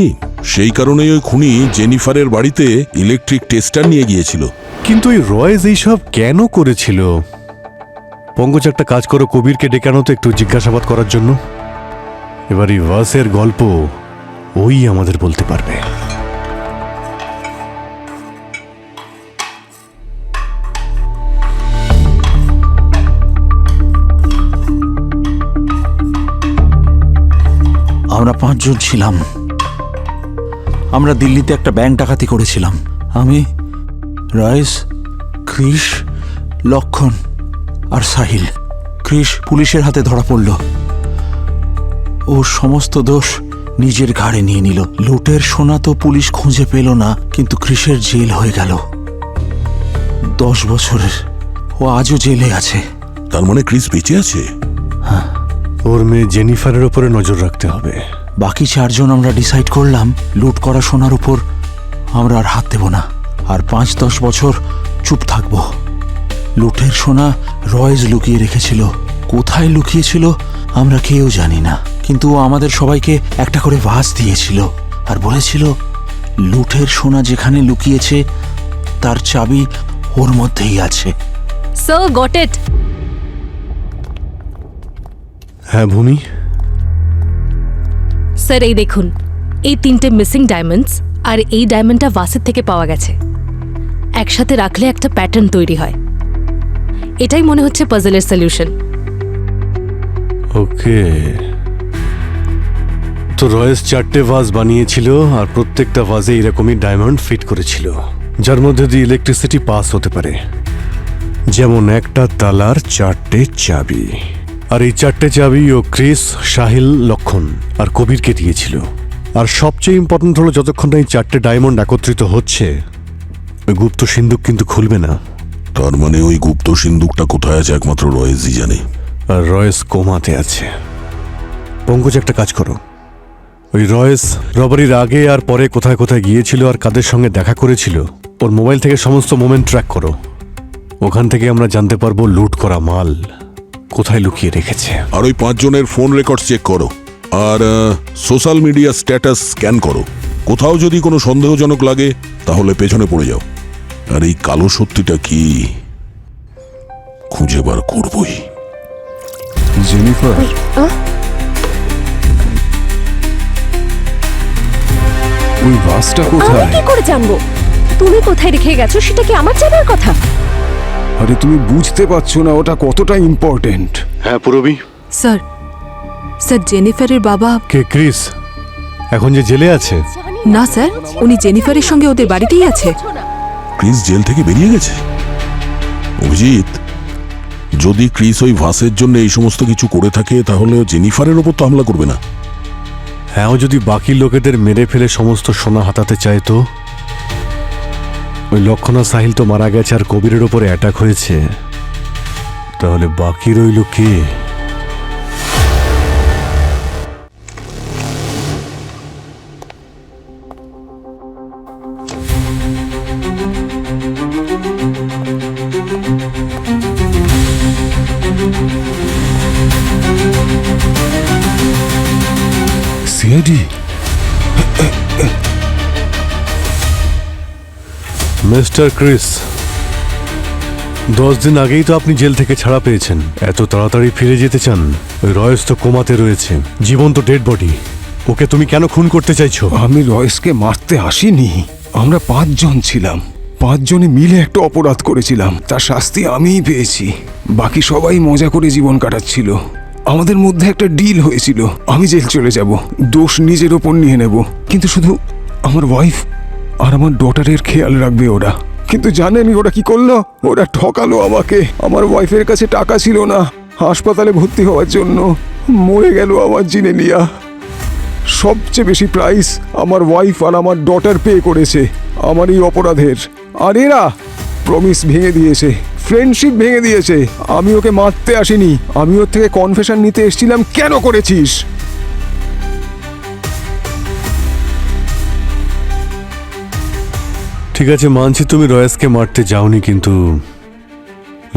সেই কারণেই ওই খুনি জেনিফারের বাড়িতে ইলেকট্রিক টেস্টার নিয়ে গিয়েছিল। কিন্তু এই রয়েজ এইসব কেন করেছিল? পঙ্কজ, একটা কাজ করো, কবিরকে ডেকে আনো তো একটু জিজ্ঞাসাবাদ করার জন্য। এবার এই ভাসের গল্প ওই আমাদের বলতে পারবে। আমরা 5 জন ছিলাম। আমরা দিল্লিতে একটা ব্যাংক ডাকাতি করেছিলাম। আমি, রাইস, ক্রিস, লক্ষণ আর সাহিল। ক্রিস পুলিশের হাতে ধরা পড়ল। ও সমস্ত দোষ নিজের ঘাড়ে নিয়ে নিল। লুটের সোনা তো পুলিশ খুঁজে পেল না, কিন্তু ক্রিসের জেল হয়ে গেল 10 বছরের। ও আজও জেলে আছে। তার মানে ক্রিস বেঁচে আছে? ওর মেয়ে জেনিফারের উপরে নজর রাখতে হবে। বাকি 4 জন আমরা ডিসাইড করলাম লুট করা সোনার উপর আমরা আর হাত দেব না, আর 5-10 বছর চুপ থাকব। লুটের সোনা রয়েজ লুকিয়ে রেখেছিল। কোথায় লুকিয়েছিল আমরা কেউ জানি না, কিন্তু ও আমাদের সবাইকে একটা করে ভাস দিয়েছিল আর বলেছিল লুটের সোনা যেখানে লুকিয়েছে তার চাবি ওর মধ্যেই আছে। So got it. হ্যাঁ ভূমি, স্যার এই দেখুন, এই 3টে মিসিং ডায়মন্ডস আর এই ডায়মন্ডটা ভাসের থেকে পাওয়া গেছে। একসাথে রাখলে একটা প্যাটার্ন তৈরি হয়। এটাই মনে হচ্ছে পাজলের সলিউশন। ওকে, তো রয়েস 4টে ভাস বানিয়েছিল আর প্রত্যেকটা ভাসে এরকমই ডায়মন্ড ফিট করেছিল, যার মধ্যে দিয়ে ইলেকট্রিসিটি পাস হতে পারে। যেমন একটা তালার 4টে চাবি, আর এই 4টে চাবি ও ক্রিস, সাহিল, লক্ষণ আর কবিরকে দিয়েছিল। আর সবচেয়ে ইম্পর্টেন্ট হলো, যতক্ষণ না এই 4টে ডায়মন্ড একত্রিত হচ্ছে, ওই গুপ্ত সিন্ধুক কিন্তু খুলবে না। তার মানে ওই গুপ্ত সিন্ধুকটা কোথায় আছে একমাত্র রয়েসই জানে। আর রয়েস কোমাতে আছে। পঙ্কজ, একটা কাজ করো, ওই রয়েস রবারির আগে আর পরে কোথায় কোথায় গিয়েছিল আর কাদের সঙ্গে দেখা করেছিল ওর মোবাইল থেকে সমস্ত মোমেন্ট ট্র্যাক করো। ওখান থেকে আমরা জানতে পারবো লুট করা মাল কোথায় লুকিয়ে রেখেছে। আর ওই 5 জনের ফোন রেকর্ড চেক করো, আর সোশ্যাল মিডিয়া স্ট্যাটাস স্ক্যান করো। কোথাও যদি কোনো সন্দেহজনক লাগে তাহলে পেছনে পড়ে যাও। আর এই কালো সত্যিটা কি খুঁজে বার করবই। জেনিফার, ওই বাসটা কোথায়? কি করে জানবো? তুমি কোথায় রেখে গেছো সেটা কি আমার জানার কথা? আরে তুমি বুঝতে পারছো না ওটা কতটা ইম্পর্টেন্ট। হ্যাঁ পুরবি। স্যার, স্যার জেনিফারের বাবা। কে ক্রিস এখন যে জেলে আছে? না স্যার, উনি জেনিফারের সঙ্গে ওদের বাড়িতেই আছে। ক্রিস জেল থেকে বেরিয়ে গেছে? অভিজিৎ, যদি ক্রিস ওই ভাসের জন্য এই সমস্ত কিছু করে থাকে তাহলে জেনিফারের ওপর তো হামলা করবে না। হ্যাঁ, ও যদি বাকি লোকেদের মেরে ফেলে সমস্ত সোনা হাতাতে চায় তো? ওই লক্ষণ আর সাহিল তো মারা গেছে আর কবিরের ওপরে অ্যাটাক হয়েছে, তাহলে বাকি রইল কে? সিআইডি? মিস্টার ক্রিস, 10 দিন আগেই তো আপনি জেল থেকে ছাড়া পেয়েছেন। এত তাড়াতাড়ি ফিরে যেতে চান? ওই রয়েস তো কোমাতে রয়েছে, জীবন্ত ডেড বডি। ওকে তুমি কেন খুন করতে চাইছো? আমি রয়েসকে মারতে আসিনি। আমরা 5 জন ছিলাম, 5 জনে মিলে একটা অপরাধ করেছিলাম। তার শাস্তি আমিই পেয়েছি। বাকি সবাই মজা করে জীবন কাটাচ্ছিল। আমাদের মধ্যে একটা ডিল হয়েছিল, আমি জেল চলে যাব, দোষ নিজের ওপর নিয়ে নেব, কিন্তু শুধু আমার ওয়াইফ আর আমার ডটারের খেয়াল রাখবে ওরা। কিন্তু জানেনই ওরা কি করলো? ওরা ঠকালো আমাকে। আমার ওয়াইফের কাছে টাকা ছিল না হাসপাতালে ভর্তি হওয়ার জন্য। মরে গেল আমার জিনেলিয়া। সবচেয়ে বেশি প্রাইস আমার ওয়াইফ আর আমার ডটার পে করেছে আমার এই অপরাধের। আর এরা প্রমিস ভেঙে দিয়েছে, ফ্রেন্ডশিপ ভেঙে দিয়েছে। আমি ওকে মারতে আসিনি, আমি ওর থেকে কনফেশন নিতে এসেছিলাম। কেন করেছিস? ঠিক আছে, মানছি তুমি রয়েসকে মারতে যাওনি, কিন্তু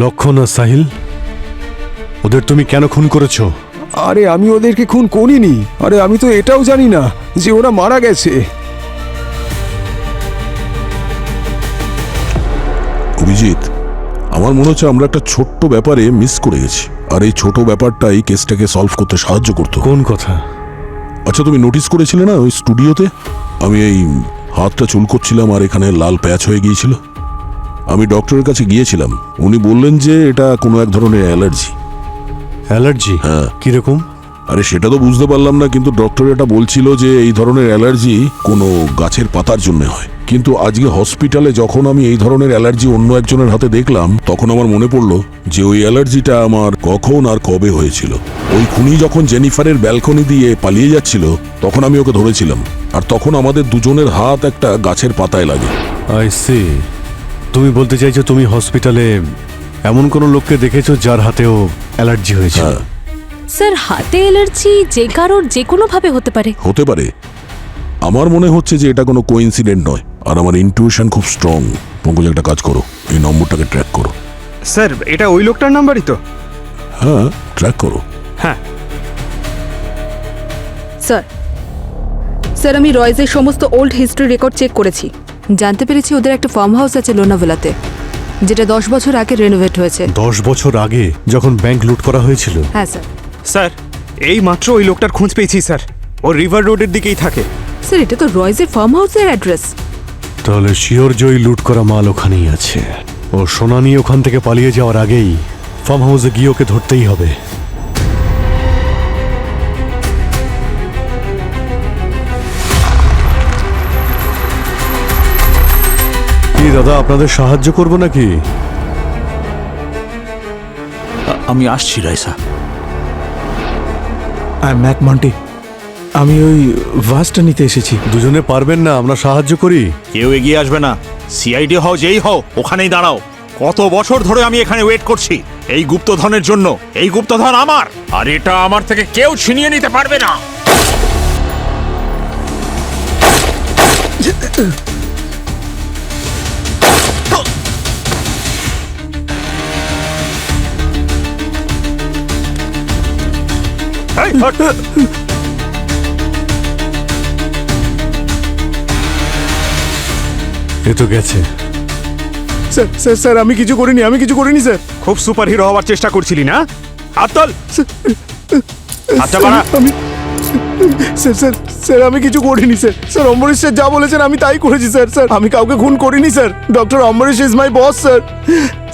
লক্ষণ আর সাহিল, ওদের তুমি কেন খুন করেছো? আরে আমি ওদেরকে খুন করিনি। আরে আমি তো এটাও জানি না যে ওরা মারা গেছে। অভিজিৎ, আমার মনে হচ্ছে আমরা একটা ছোট্ট ব্যাপারে মিস করে গেছি, আর এই ছোট ব্যাপারটাই কেসটাকে সলভ করতে সাহায্য করতো। কোন কথা? আচ্ছা, তুমি নোটিস করেছিলে না ওই স্টুডিওতে আমি এই হাতটা চুলকোচ্ছিলাম আর এখানে লাল প্যাচ হয়ে গিয়েছিল? আমি ডক্টরের কাছে গিয়েছিলাম, উনি বললেন যে এটা কোনো এক ধরনের অ্যালার্জি। অ্যালার্জি? হ্যাঁ। কিরকম? আরে সেটা তো বুঝতে পারলাম না, কিন্তু ডক্টর এটা বলছিল যে এই ধরনের অ্যালার্জি কোনো গাছের পাতার জন্য হয়। কিন্তু আজকে হসপিটালে যখন আমি এই ধরনের অ্যালার্জি অন্য একজনের হাতে দেখলাম, তখন আমার মনে পড়লো যে ওই অ্যালার্জিটা আমার কখন আর কবে হয়েছিল। ওই খুনি যখন জেনিফারের ব্যালকনি দিয়ে পালিয়ে যাচ্ছিল তখন আমি ওকে ধরেছিলাম, আর তখন আমাদের দুজনের হাত একটা গাছের পাতায় লাগে। I see. তুমি বলতে চাইছো তুমি হসপিটালে এমন কোনো লোককে দেখেছো যার হাতেও অ্যালার্জি হয়েছে? স্যার, হাতে অ্যালার্জি যে কারোর যে কোনো ভাবে হতে পারে। হতে পারে। আমার মনে হচ্ছে যে এটা কোনো কোইন্সিডেন্ট নয়, আর আমার ইনটিউশন খুব স্ট্রং। পঙ্কজ, একটা কাজ করো, এই নম্বরটাকে ট্র্যাক করো। স্যার, এটা ওই লোকটার নাম্বারই তো? হ্যাঁ, ট্র্যাক করো। হ্যাঁ স্যার, স্যার আমি রয়েসের সমস্ত ওল্ড হিস্ট্রি রেকর্ড চেক করেছি। জানতে পেরেছি ওদের একটা ফার্ম হাউস আছে লোনাভেলাতে, যেটা 10 বছর আগে রেনোভেট হয়েছে। 10 বছর আগে, যখন ব্যাংক লুট করা হয়েছিল? হ্যাঁ স্যার। স্যার, এই মাত্র ওই লোকটার খোঁজ পেয়েছি স্যার। ও রিভার রোডের দিকেই থাকে। স্যার, এটা তো রয়েসের ফার্ম হাউসের অ্যাড্রেস। তাহলে শিওর জয়ী লুট করা মাল ওখানেই আছে। ও সোনা নিয়ে ওখান থেকে পালিয়ে যাওয়ার আগেই ফার্ম হাউসে গিয়ে ওকে ধরতেই হবে। কি দাদা, আপনাদের সাহায্য করব নাকি? আমি আসছি রাইসা। ম্যাক মন্টি, আমি ওই ভাসটা নিতে এসেছি। দুজনে পারবেন না? আমরা সাহায্য করি। কেউ এগিয়ে আসবে না। সিআইডি হও যেই হও, ওখানেই দাঁড়াও। কত বছর ধরে আমি এখানে ওয়েট করছি এই গুপ্তধনের জন্য। এই গুপ্তধন আমার, আর এটা আমার থেকে কেউ ছিনিয়ে নিতে পারবে না। এই, হট। এ তো গেছে। স্যার স্যার স্যার আমি কিছু করিনি, আমি কিছু করিনি স্যার। খুব সুপার হিরো হওয়ার চেষ্টা করছিলি না? হাত তোল। আচ্ছা বাড়া। আমি স্যার স্যার স্যার আমি কিছু করিনি স্যার। স্যার অম্বরীশ স্যার যা বলেছেন আমি তাই করেছি স্যার। স্যার আমি কাউকে খুন করিনি sir. Doctor Ambarish is my boss sir.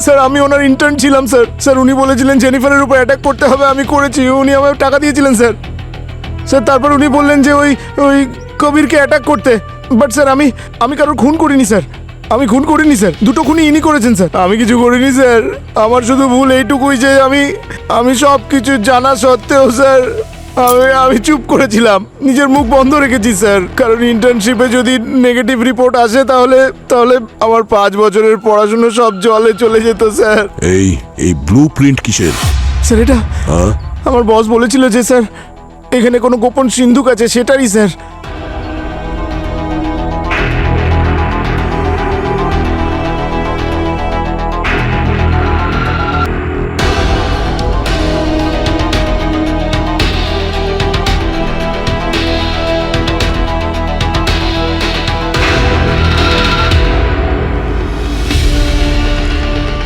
Sir আমি ওনার ইন্টার্ন ছিলাম স্যার। স্যার উনি বলেছিলেন জেনিফারের উপর অ্যাটাক করতে হবে, আমি করেছি। উনি আমায় টাকা দিয়েছিলেন স্যার। স্যার তারপর উনি বললেন যে ওই কবিরকে অ্যাটাক করতে। বাট স্যার আমি কারোর খুন করিনি স্যার। আমি খুন করিনি স্যার। দুটো খুনই ইনি করেছেন স্যার। আমি কিছু করিনি স্যার। আমার শুধু ভুল এইটুকুই যে আমি সব কিছু জানা সত্ত্বেও স্যার আমি চুপ করেছিলাম, নিজের মুখ বন্ধ রেখেছি স্যার। কারণ ইন্টার্নশিপে যদি নেগেটিভ রিপোর্ট আসে তাহলে আমার 5 বছরের পড়াশুনো সব জলে চলে যেত স্যার। এই ব্লু প্রিন্ট কিসের? স্যার এটা আমার বস বলেছিল যে স্যার এখানে কোনো গোপন সিন্ধুক আছে, সেটারই স্যার।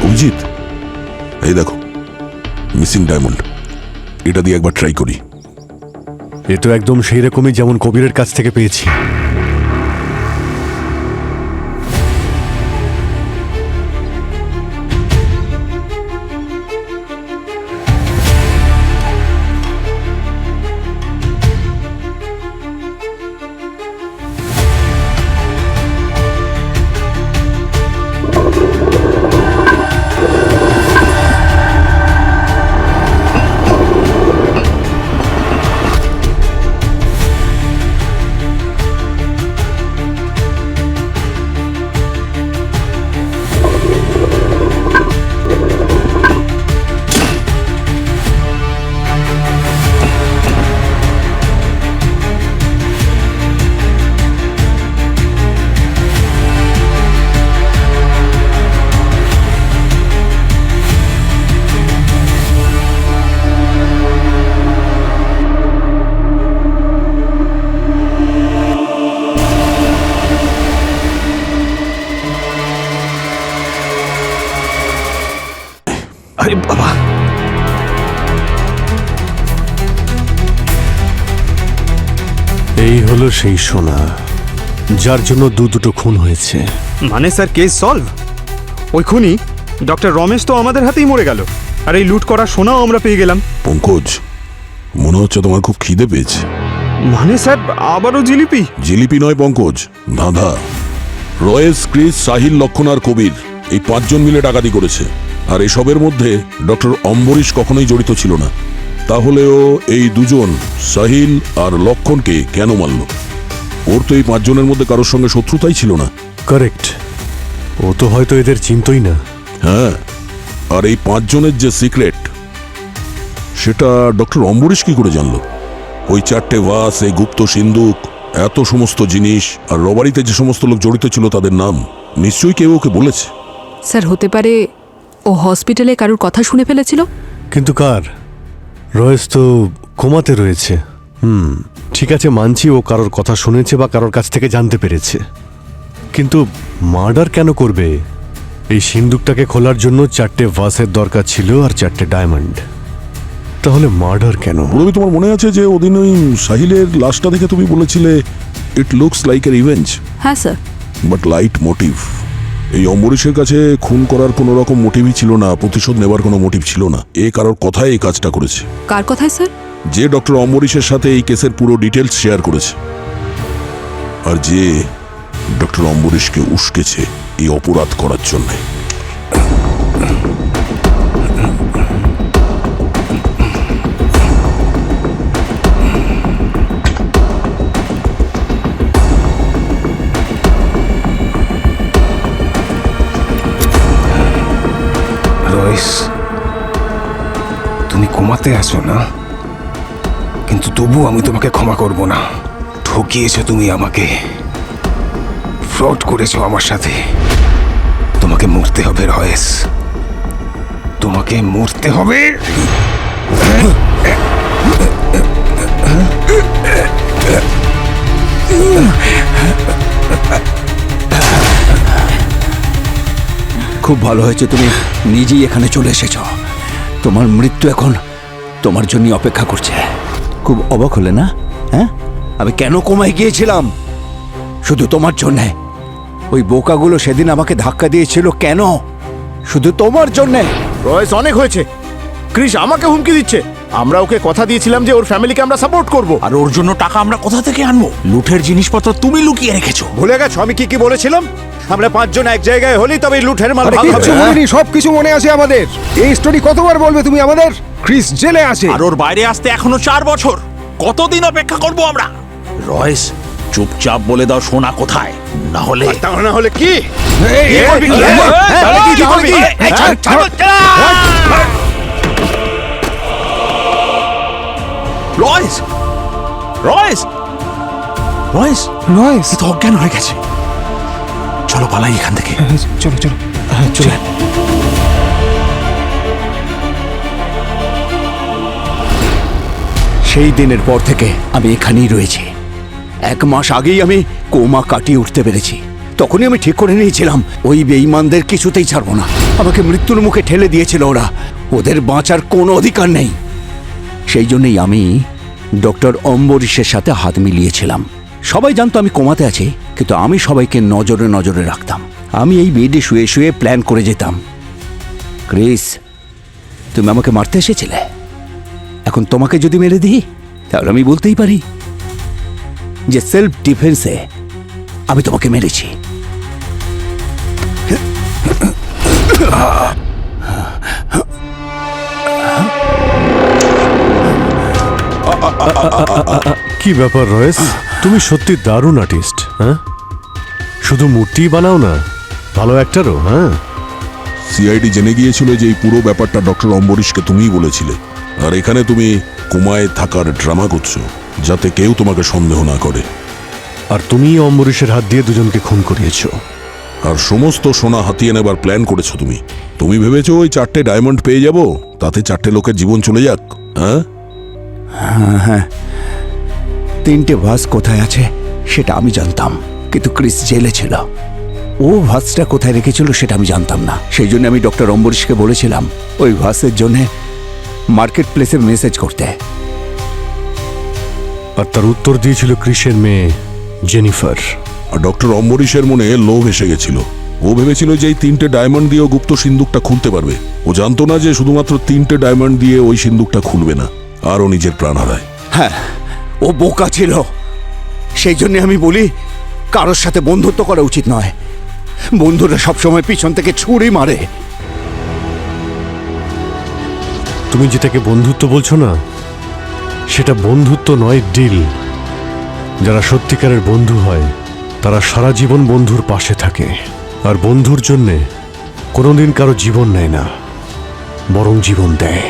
অভিজিৎ, এই দেখো মিসিং ডায়মন্ড। এটা দিয়ে একবার ট্রাই করি। এ তো একদম সেই রকমই যেমন কবিরের কাছ থেকে পেয়েছি। আরে বাবা, এই হলো সেই সোনা যার জন্য দুটো খুন হয়েছে। মানে স্যার কেস সলভ? ওই খুনি ডক্টর রমেশ তো আমাদের হাতেই মরে গেল, আর এই লুট করা সোনাও আমরা পেয়ে গেলাম। পঙ্কজ, মনে হচ্ছে তোমার খুব খিদে পেয়েছে। মানে স্যার আবারও জিলিপি? জিলিপি নয় পঙ্কজ, ধাঁধা। রয়েস, ক্রিস, সাহিল, লক্ষণ আর কবির এই 5 জন মিলে ডাকাতি করেছে। আর এসবের মধ্যে ডক্টর অম্বরীশ কখনোই জড়িত ছিল না। তাহলেও এই দুজন সাহিল আর লক্ষণকে কেন মারল? ওর তো এই 5 জনের মধ্যে কারোর সঙ্গে শত্রুতাই ছিল না। কারেক্ট, ও তো হয়তো এদের চিনতই না। হ্যাঁ, আর এই 5 জনের যে সিক্রেট সেটা ডক্টর অম্বরীশ কি করে জানলো? ওই 4টে ভাস, এই গুপ্ত সিন্ধুক, এত সমস্ত জিনিস, আর রবারিতে যে সমস্ত লোক জড়িত ছিল তাদের নাম নিশ্চয়ই কেউ ওকে বলেছে। স্যার হতে পারে ও হসপিটালে কারোর কথা শুনে ফেলেছিল। কিন্তু কার? রয়েস তো কোমাতে রয়েছে। ঠিক আছে, মানছি ও কারোর কথা শুনেছে বা কারোর কাছ থেকে জানতে পেরেছে, কিন্তু মার্ডার কেন করবে? এই সিন্দুকটাকে খোলার জন্য 4টে ভাসের দরকার ছিল আর 4টে ডায়মন্ড। তাহলে মার্ডার কেন? রবি, তোমার মনে আছে যে ওদিন ওই সাহিলের লাশটা দেখে তুমি বলেছিলে it looks like a revenge? হ্যাঁ স্যার। But light motive. এই অম্বরীশের কাছে খুন করার কোনো রকম মোটিভই ছিল না, প্রতিশোধ নেবার কোনো মোটিভ ছিল না। এ কারোর কথায় এই কাজটা করেছে। কার কথায় স্যার? যে ডক্টর অম্বরীশের সাথে এই কেসের পুরো ডিটেলস শেয়ার করেছে, আর যে ডক্টর অম্বরীশকে উস্কেছে এই অপরাধ করার জন্য। রয়েস, তুমি কোমাতে আছো না, কিন্তু তবু আমি তোমাকে ক্ষমা করব না। ঠকিয়েছো তুমি আমাকে, ফ্রড করেছো আমার সাথে। তোমাকে মরতে হবে রয়েস, তোমাকে মরতে হবে। খুব ভালো হয়েছে তুমি নিজেই এখানে চলে এসেছ। তোমার মৃত্যু এখন তোমার জন্য অপেক্ষা করছে। খুব অবাক হলে না? হ্যাঁ, আমি কেন কোমায় গিয়েছিলাম? শুধু তোমার জন্যে। ওই বোকাগুলো সেদিন আমাকে ধাক্কা দিয়েছিল কেন? শুধু তোমার জন্যে। রয়েস, অনেক হয়েছে। ক্রিস আমাকে হুমকি দিচ্ছে। আমরা ওকে কথা দিয়েছিলাম যে ওর ফ্যামিলিকে আমরা সাপোর্ট করব। আর ওর জন্য টাকা আমরা কোথা থেকে আনবো? লুঠের জিনিসপত্র তুমি লুকিয়ে রেখেছো। ভুলে গেছো আমি কি কি বলেছিলাম? আমরা 5 জন এক জায়গায় হলেই তবে লুঠের মাল ভাগ হবে। সবকিছু মনে আছে আমাদের। এই স্টোরি কতবার বলবে তুমি আমাদের? ক্রিস জেলে আছে, আর ওর বাইরে আসতে এখনো 4 বছর। কতদিন অপেক্ষা করব আমরা? রয়েস, চুপচাপ বলে দাও সোনা কোথায়, না হলে না হলে কি? রয়েস, রয়েস, রয়েস, রয়েস তো অজ্ঞান হয়ে গেছে। চলো পালাই এখান থেকে। চলো চলো চলে। সেই দিনের পর থেকে আমি এখানেই রয়েছি। 1 মাস আগেই আমি কোমা কাটিয়ে উঠতে পেরেছি। তখনই আমি ঠিক করে নিয়েছিলাম ওই বেঈমানদের কিছুতেই ছাড়বো না। আমাকে মৃত্যুর মুখে ঠেলে দিয়েছিল ওরা। ওদের বাঁচার কোনো অধিকার নেই। সেই জন্যই আমি ডক্টর অম্বরীশের সাথে হাত মিলিয়েছিলাম। সবাই জানতো আমি কোমাতে আছি, কিন্তু আমি সবাইকে নজরে নজরে রাখতাম। আমি এই বেডে শুয়ে শুয়ে প্ল্যান করে যেতাম। ক্রিস, তুমি আমাকে মারতে এসেছিলে। এখন তোমাকে যদি মেরে দিই, তাহলে আমি বলতেই পারি যে সেলফ ডিফেন্সে আমি তোমাকে মেরেছি। কি ব্যাপার রয়েস, তুমি সত্যি দারুণ আর্টিস্ট। হ্যাঁ, শুধু মূর্তি বানাও না, ভালো অ্যাক্টরও। হ্যাঁ, সিআইডি জেনে গিয়েছিল যে এই পুরো ব্যাপারটা ডক্টর অম্বরীশকে তুমিই বলেছিলে। আর এখানে তুমি কোমায় থাকার ড্রামা করছো যাতে কেউ তোমাকে সন্দেহ না করে। আর তুমি অম্বরীশের হাত দিয়ে দুজনকে খুন করিয়েছো। আর সমস্ত সোনা হাতিয়ে নেবার প্ল্যান করেছো তুমি। তুমি ভেবেছো ওই 4টে ডায়মন্ড পেয়ে যাব, তাতে 4টে লোকের জীবন চলে যাক? হ্যাঁ হ্যাঁ, 3টে ভাস কোথায় আছে সেটা আমি জানতাম, কিন্তু ক্রিস জেলে ছিল। ও ভাসটা কোথায় রেখেছিল সেটা আমি জানতাম না। সেই জন্য আমি ডক্টর অম্বরীশকে বলেছিলাম ওই ভাসের জন্য মার্কেট প্লেসে মেসেজ করতে। আর তার উত্তর দিয়েছিল ক্রিসের মেয়ে জেনিফার। আর ডক্টর অম্বরীশের মনে লোভ এসে গেছিল। ও ভেবেছিল যে এই 3টে ডায়মন্ড দিয়ে গুপ্ত সিন্দুকটা খুলতে পারবে। ও জানতো না যে শুধুমাত্র 3টে ডায়মন্ড দিয়ে ওই সিন্দুকটা খুলবে না, আর ও নিজের প্রাণ হারায়। হ্যাঁ, ও বোকা ছিল। সেই জন্য আমি বলি কারোর সাথে বন্ধুত্ব করা উচিত নয়। বন্ধুরা সবসময় পিছন থেকে ছুরি মারে। তুমি যেটাকে বন্ধুত্ব বলছো না, সেটা বন্ধুত্ব নয়, ডিল। যারা সত্যিকারের বন্ধু হয় তারা সারা জীবন বন্ধুর পাশে থাকে, আর বন্ধুর জন্যে কোনোদিন কারো জীবন নেয় না, বরং জীবন দেয়।